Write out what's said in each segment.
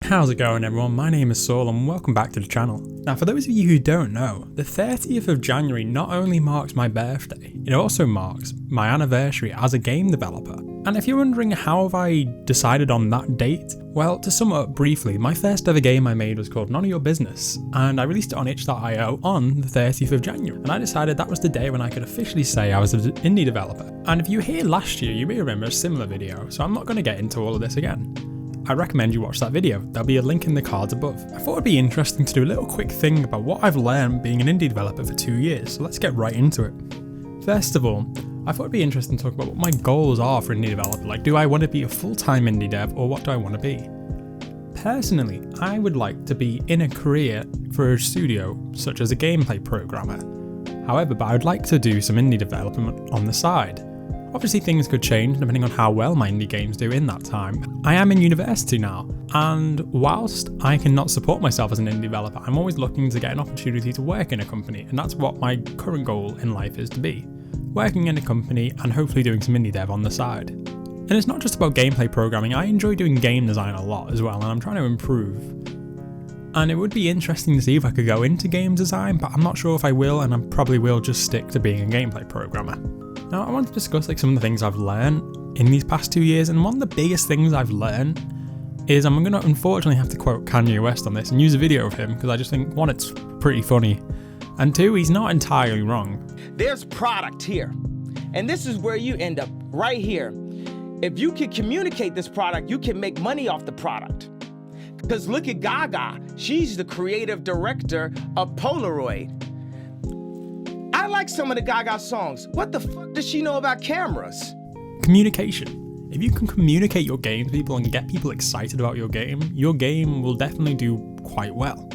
How's it going everyone, my name is Saul and welcome back to the channel. Now for those of you who don't know, the 30th of January not only marks my birthday, it also marks my anniversary as a game developer. And if you're wondering how have I decided on that date, well to sum it up briefly, my first ever game I made was called None of Your Business and I released it on itch.io on the 30th of January and I decided that was the day when I could officially say I was an indie developer. And if you were here last year you may remember a similar video, so I'm not going to get into all of this again. I recommend you watch that video, there'll be a link in the cards above. I thought it'd be interesting to do a little quick thing about what I've learned being an indie developer for 2 years, so let's get right into it. First of all, I thought it'd be interesting to talk about what my goals are for indie developer, like do I want to be a full-time indie dev or what do I want to be? Personally, I would like to be in a career for a studio, such as a gameplay programmer. However, I would like to do some indie development on the side. Obviously things could change depending on how well my indie games do in that time. I am in university now, and whilst I cannot support myself as an indie developer, I'm always looking to get an opportunity to work in a company, and that's what my current goal in life is to be. Working in a company and hopefully doing some indie dev on the side. And it's not just about gameplay programming, I enjoy doing game design a lot as well, and I'm trying to improve. And it would be interesting to see if I could go into game design, but I'm not sure if I will, and I probably will just stick to being a gameplay programmer. Now I want to discuss some of the things I've learned in these past 2 years, and one of the biggest things I've learned is I'm going to unfortunately have to quote Kanye West on this and use a video of him because I just think, one, it's pretty funny, and two, he's not entirely wrong. There's product here, and this is where you end up, right here. If you can communicate this product, you can make money off the product. Because look at Gaga, she's the creative director of Polaroid. I like some of the Gaga songs. What the fuck does she know about cameras? Communication. If you can communicate your game to people and get people excited about your game will definitely do quite well.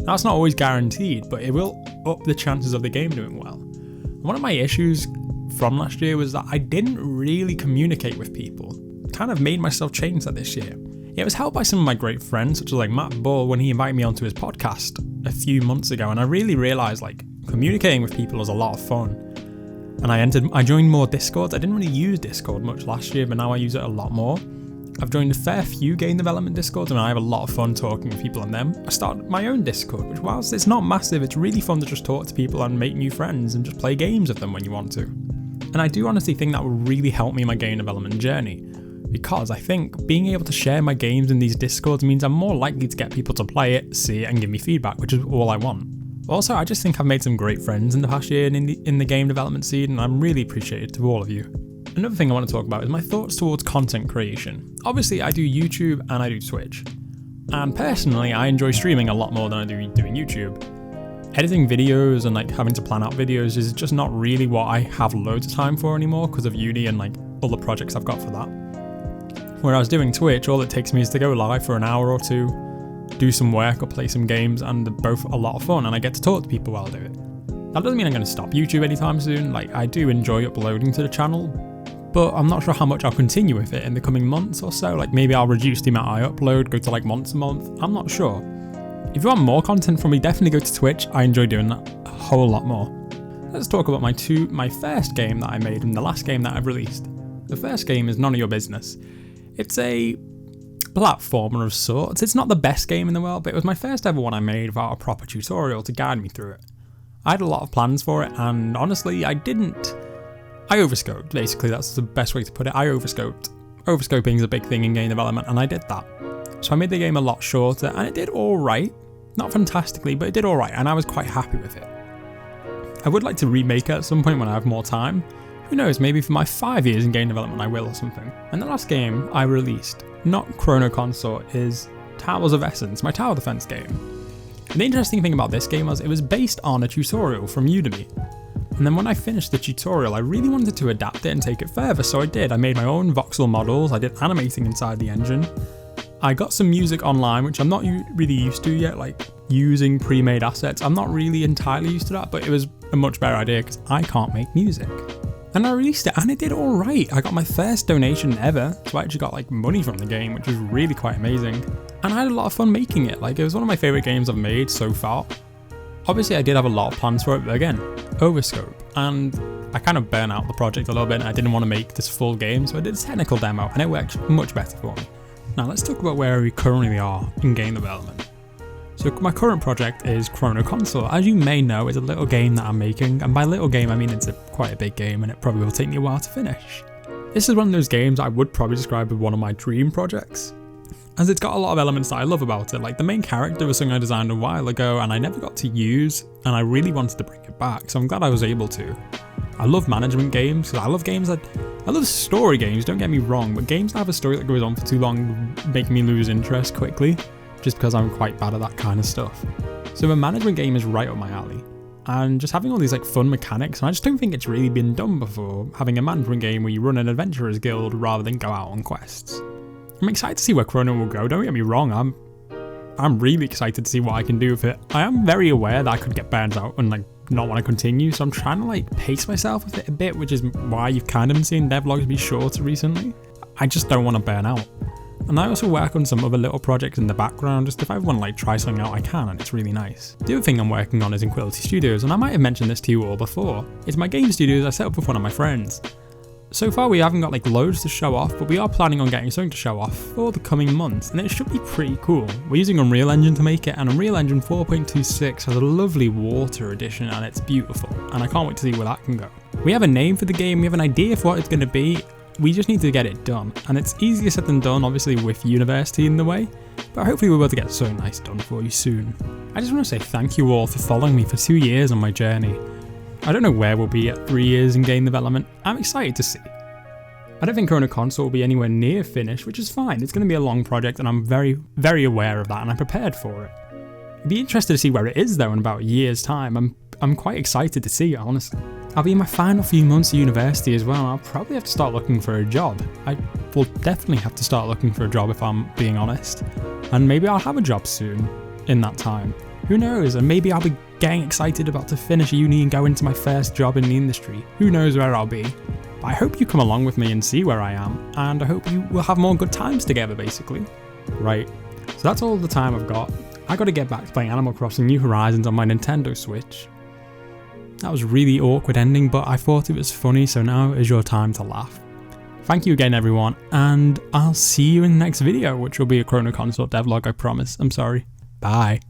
Now, that's not always guaranteed, but it will up the chances of the game doing well. One of my issues from last year was that I didn't really communicate with people. Kind of made myself change that this year. It was helped by some of my great friends, such as Matt Bull, when he invited me onto his podcast a few months ago, and I really realised communicating with people was a lot of fun. And I joined more Discords. I didn't really use Discord much last year, but now I use it a lot more. I've joined a fair few game development Discords and I have a lot of fun talking with people on them. I started my own Discord, which whilst it's not massive, it's really fun to just talk to people and make new friends and just play games with them when you want to. And I do honestly think that will really help me in my game development journey, because I think being able to share my games in these Discords means I'm more likely to get people to play it, see it and give me feedback, which is all I want. Also, I just think I've made some great friends in the past year in the game development scene, and I'm really appreciative to all of you. Another thing I want to talk about is my thoughts towards content creation. Obviously, I do YouTube and I do Twitch. And personally, I enjoy streaming a lot more than I do doing YouTube. Editing videos and having to plan out videos is just not really what I have loads of time for anymore because of uni and all the projects I've got for that. Whereas doing Twitch, all it takes me is to go live for an hour or two, do some work or play some games, and they're both a lot of fun and I get to talk to people while I do it. That doesn't mean I'm going to stop YouTube anytime soon. I do enjoy uploading to the channel, but I'm not sure how much I'll continue with it in the coming months or so. Maybe I'll reduce the amount I upload, go to once a month, I'm not sure. If you want more content from me, definitely go to Twitch, I enjoy doing that a whole lot more. Let's talk about my first game that I made and the last game that I've released. The first game is None of Your Business. It's a platformer of sorts. It's not the best game in the world, but it was my first ever one I made without a proper tutorial to guide me through it. I had a lot of plans for it, and honestly, I overscoped, basically, that's the best way to put it. I overscoped. Overscoping is a big thing in game development, and I did that. So I made the game a lot shorter, and it did alright. Not fantastically, but it did alright, and I was quite happy with it. I would like to remake it at some point when I have more time. Who knows, maybe for my 5 years in game development I will or something. And the last game I released, not Chrono Consort, is Towers of Essence, my tower defense game. And the interesting thing about this game was it was based on a tutorial from Udemy. And then when I finished the tutorial, I really wanted to adapt it and take it further, so I did. I made my own voxel models, I did animating inside the engine. I got some music online, which I'm not really used to yet, using pre-made assets. I'm not really entirely used to that, but it was a much better idea because I can't make music. And I released it and it did alright. I got my first donation ever, so I actually got money from the game, which was really quite amazing. And I had a lot of fun making it. It was one of my favourite games I've made so far. Obviously I did have a lot of plans for it, but again, overscope. And I kind of burnt out the project a little bit and I didn't want to make this full game, so I did a technical demo and it worked much better for me. Now let's talk about where we currently are in game development. So my current project is Chrono Consort. As you may know, it's a little game that I'm making, and by little game I mean it's quite a big game and it probably will take me a while to finish. This is one of those games I would probably describe as one of my dream projects, as it's got a lot of elements that I love about it. Like the main character was something I designed a while ago and I never got to use, and I really wanted to bring it back, so I'm glad I was able to. I love management games, because I love games that, I love story games, don't get me wrong, but games that have a story that goes on for too long make me lose interest quickly, just because I'm quite bad at that kind of stuff. So a management game is right up my alley, and just having all these like fun mechanics, and I just don't think it's really been done before, having a management game where you run an adventurer's guild rather than go out on quests. I'm excited to see where Chrono will go, don't get me wrong, I'm really excited to see what I can do with it. I am very aware that I could get burned out and like not want to continue, so I'm trying to like pace myself with it a bit, which is why you've kind of been seeing devlogs be shorter recently. I just don't want to burn out. And I also work on some other little projects in the background, just if I want to like try something out I can, and it's really nice. The other thing I'm working on is Enquility Studios, and I might have mentioned this to you all before. It's my game studios I set up with one of my friends. So far we haven't got like loads to show off, but we are planning on getting something to show off for the coming months, and it should be pretty cool. We're using Unreal Engine to make it, and Unreal Engine 4.26 has a lovely water edition and it's beautiful, and I can't wait to see where that can go. We have a name for the game, we have an idea for what it's going to be, we just need to get it done, and it's easier said than done obviously with university in the way, but hopefully we'll be able to get something nice done for you soon. I just want to say thank you all for following me for 2 years on my journey. I don't know where we'll be at 3 years in game development. I'm excited to see. I don't think Chrono Consort will be anywhere near finished, which is fine. It's going to be a long project and I'm very, very aware of that and I'm prepared for it. I'd be interested to see where it is though in about a year's time. I'm quite excited to see it, honestly. I'll be in my final few months of university as well, and I'll probably have to start looking for a job. I will definitely have to start looking for a job if I'm being honest. And maybe I'll have a job soon in that time. Who knows, and maybe I'll be getting excited about to finish uni and go into my first job in the industry. Who knows where I'll be. But I hope you come along with me and see where I am, and I hope you will have more good times together basically. Right, so that's all the time I've got. I gotta get back to playing Animal Crossing New Horizons on my Nintendo Switch. That was a really awkward ending, but I thought it was funny, so now is your time to laugh. Thank you again everyone, and I'll see you in the next video, which will be a Chrono Consort devlog, I promise. I'm sorry. Bye.